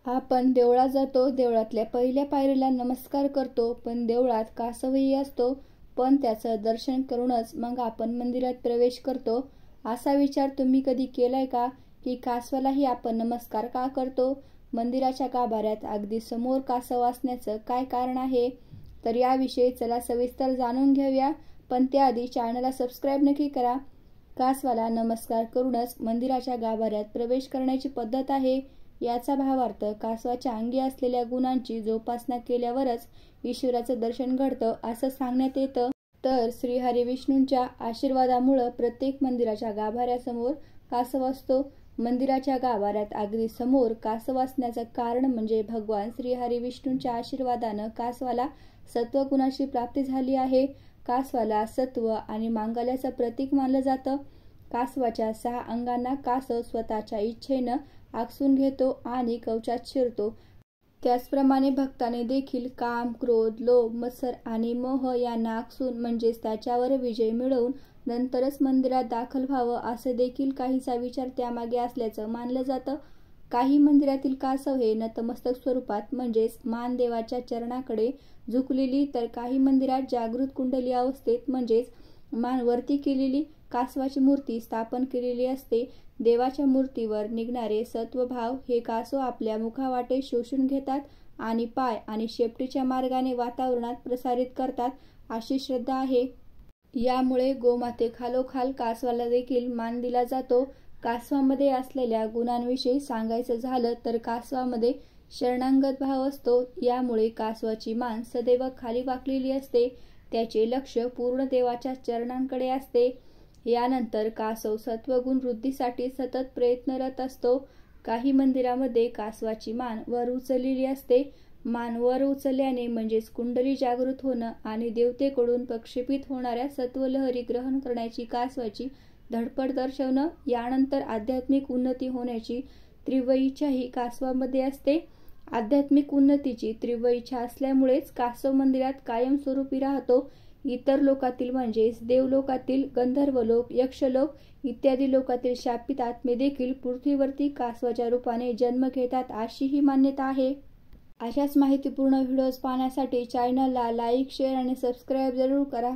आपण देवळात जातो, देवळातल्या पहिल्या पायरीला नमस्कार करतो, पण देवळात कासवही असतो, पण त्याचं दर्शन करूनच मग आपण मंदिरात प्रवेश करतो. असा विचार तुम्ही कधी केलाय का की कासवालाही आपण नमस्कार का करतो? मंदिराच्या गाभाऱ्यात अगदी समोर कासव असण्याचं काय कारण आहे? तर याविषयी चला सविस्तर जाणून घेऊया, पण त्याआधी चॅनलला सबस्क्राईब नक्की करा. कासवाला नमस्कार करूनच मंदिराच्या गाभाऱ्यात प्रवेश करण्याची पद्धत आहे. याचा भावार्थ कासवाच्या अंगी असलेल्या गुणांची जोपासना केल्यावरच ईश्वराचं दर्शन घडतं असं सांगण्यात येतं. तर श्रीहरी विष्णूंच्या आशीर्वादामुळे प्रत्येक मंदिराच्या गाभाऱ्यासमोर कासव असतो. मंदिराच्या गाभाऱ्यात अगदी समोर कासव असण्याचं कारण म्हणजे भगवान श्रीहरी विष्णूंच्या आशीर्वादानं कासवाला सत्वगुणाची प्राप्ती झाली आहे. कासवाला सत्व आणि मांगल्याचं प्रतीक मानलं जातं. कासवाच्या 6 अंगांना कासव स्वतःच्या इच्छेनं आकसून घेतो आणि कवचात शिरतो. त्याचप्रमाणे भक्ताने देखील काम, क्रोध, लोभ, मत्सर आणि मोह यांना आकसून म्हणजेच त्याच्यावर विजय मिळवून नंतरच मंदिरात दाखल व्हावं असे देखील काहीसा विचार त्यामागे असल्याचं मानलं जातं. काही मंदिरातील कासव हे नतमस्तक स्वरूपात म्हणजेच मान देवाच्या चरणाकडे झुकलेली, तर काही मंदिरात जागृत कुंडली अवस्थेत म्हणजेच मान वरती केलेली कासवाची मूर्ती स्थापन केलेली असते. देवाच्या मूर्तीवर निघणारे सत्वभाव हे कासव आपल्या मुखावाटे शोषून घेतात आणि पाय आणि शेपटीच्या मार्गाने वातावरणात प्रसारित करतात अशी श्रद्धा आहे. यामुळे गोमातेखालोखाल कासवाला देखील मान दिला जातो. कासवामध्ये असलेल्या गुणांविषयी सांगायचं झालं तर कासवामध्ये शरणागत भाव असतो. यामुळे कासवाची मान सदैव खाली वाकलेली असते. त्याचे लक्ष पूर्ण देवाच्या चरणांकडे असते. यानंतर कासव सत्वगुण वृद्धीसाठी सतत प्रयत्नरत असतो. काही मंदिरामध्ये कासवाची मान वर उचललेली असते. मान वर उचलल्याने म्हणजेच कुंडली जागृत होणं आणि देवतेकडून प्रक्षेपित होणाऱ्या सत्वलहरी ग्रहण करण्याची कासवाची धडपड दर्शवणं. यानंतर आध्यात्मिक उन्नती होण्याची तीव्र इच्छाही कासवामध्ये असते. आध्यात्मिक उन्नतीची तीव्र इच्छा असल्यामुळेच कासव मंदिरात कायमस्वरूपी राहतो. इतर लोकातील म्हणजेच देवलोकातील गंधर्वलोक, यक्षलोक इत्यादी लोकातील शापित आत्मे देखील पृथ्वीवरती कासवाच्या रूपाने जन्म घेतात अशी ही मान्यता आहे. अशाच माहितीपूर्ण व्हिडिओज पाहण्यासाठी चॅनलला लाईक, शेअर आणि सबस्क्राईब जरूर करा.